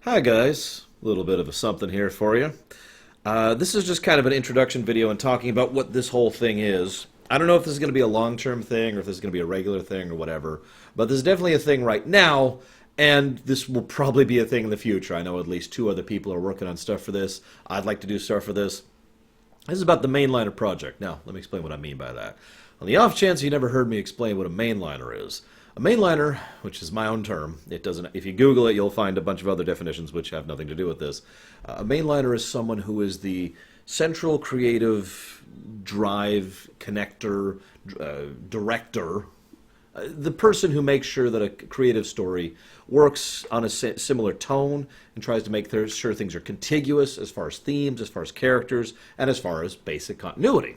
Hi guys, a little bit of a something here for you. This is just kind of an introduction video and talking about what this whole thing is. I don't know if this is going to be a long-term thing or if this is going to be a regular thing or whatever, but this is definitely a thing right now, and this will probably be a thing in the future. I know at least two other people are working on stuff for this. I'd like to do stuff for this. This is about the mainliner project. Now, let me explain what I mean by that. On the off chance you never heard me explain what a mainliner is. A mainliner, which is my own term, it doesn't. If you Google it, you'll find a bunch of other definitions which have nothing to do with this. A mainliner is someone who is the central creative drive, connector, director, the person who makes sure that a creative story works on a similar tone and tries to make sure things are contiguous as far as themes, as far as characters, and as far as basic continuity.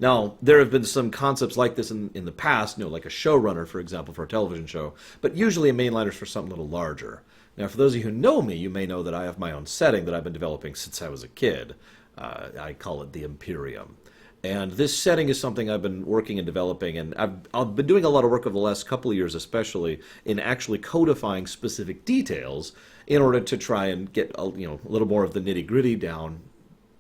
Now, there have been some concepts like this in the past, like a showrunner, for example, for a television show, but usually a mainliner is for something a little larger. Now, for those of you who know me, you may know that I have my own setting that I've been developing since I was a kid. I call it the Imperium. And this setting is something I've been working and developing, and I've been doing a lot of work over the last couple of years, especially in actually codifying specific details in order to try and get a little more of the nitty-gritty down.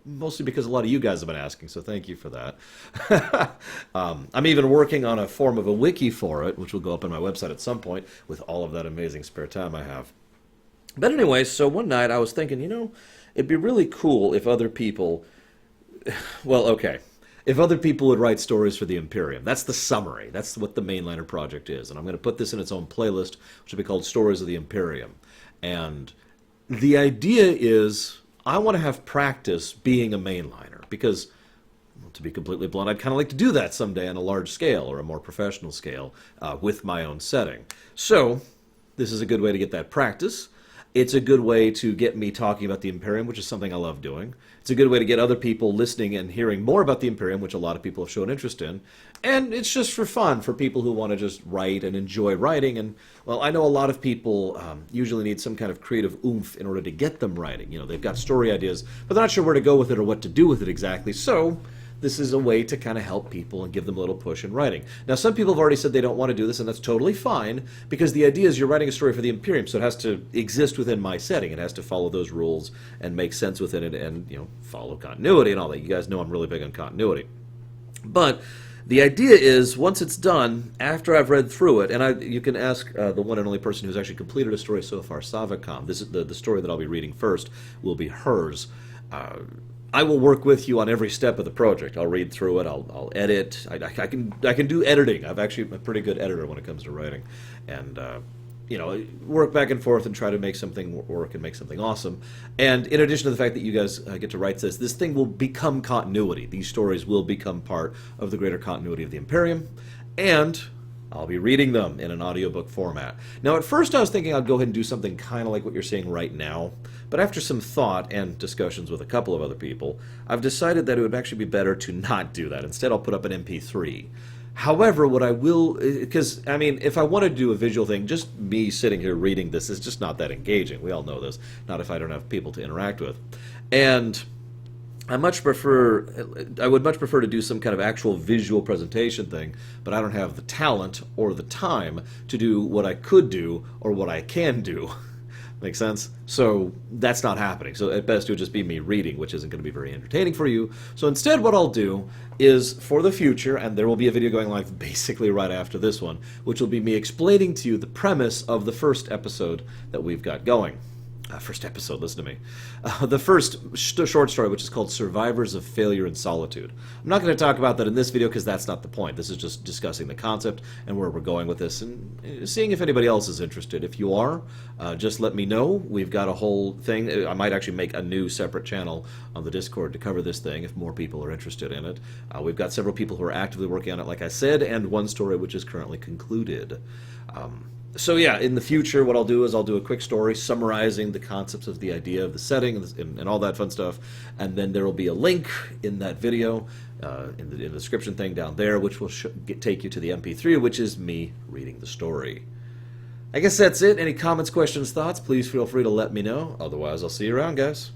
Mostly because a lot of you guys have been asking, so thank you for that. I'm even working on a form of a wiki for it, which will go up on my website at some point with all of that amazing spare time I have. But anyway, so one night I was thinking, it'd be really cool if other people, if other people would write stories for the Imperium. That's the summary. That's what the Mainliner project is. And I'm going to put this in its own playlist, which will be called Stories of the Imperium. And the idea is, I want to have practice being a mainliner because, to be completely blunt, I'd kind of like to do that someday on a large scale or a more professional scale with my own setting. So this is a good way to get that practice. It's a good way to get me talking about the Imperium, which is something I love doing. It's a good way to get other people listening and hearing more about the Imperium, which a lot of people have shown interest in. And it's just for fun, for people who want to just write and enjoy writing. And, well, I know a lot of people usually need some kind of creative oomph in order to get them writing. They've got story ideas, but they're not sure where to go with it or what to do with it exactly. So this is a way to kind of help people and give them a little push in writing. Now, some people have already said they don't want to do this, and that's totally fine, because the idea is you're writing a story for the Imperium, so it has to exist within my setting. It has to follow those rules and make sense within it and, follow continuity and all that. You guys know I'm really big on continuity. But the idea is, once it's done, after I've read through it, and you can ask the one and only person who's actually completed a story so far, Savacom. This is the story that I'll be reading first will be hers. I will work with you on every step of the project. I'll read through it. I'll edit. I can do editing. I'm actually a pretty good editor when it comes to writing, and work back and forth and try to make something work and make something awesome. And in addition to the fact that you guys get to write this thing will become continuity. These stories will become part of the greater continuity of the Imperium, and I'll be reading them in an audiobook format. Now, at first I was thinking I'd go ahead and do something kind of like what you're seeing right now, but after some thought and discussions with a couple of other people, I've decided that it would actually be better to not do that. Instead, I'll put up an MP3. However, what I will, because, if I wanted to do a visual thing, just me sitting here reading this is just not that engaging. We all know this, not if I don't have people to interact with. And I would much prefer to do some kind of actual visual presentation thing, but I don't have the talent or the time to do what I could do or what I can do. Make sense? So that's not happening. So at best it would just be me reading, which isn't going to be very entertaining for you. So instead what I'll do is, for the future, and there will be a video going live basically right after this one, which will be me explaining to you the premise of the first episode that we've got going. First episode, listen to me. The first short story, which is called Survivors of Failure and Solitude. I'm not going to talk about that in this video because that's not the point. This is just discussing the concept and where we're going with this and seeing if anybody else is interested. If you are, just let me know. We've got a whole thing. I might actually make a new separate channel on the Discord to cover this thing if more people are interested in it. We've got several people who are actively working on it, like I said, and one story which is currently concluded. So yeah, in the future, what I'll do is I'll do a quick story summarizing the concepts of the idea of the setting and all that fun stuff, and then there will be a link in that video, in the description thing down there, which will take you to the MP3, which is me reading the story. I guess that's it. Any comments, questions, thoughts, please feel free to let me know. Otherwise, I'll see you around, guys.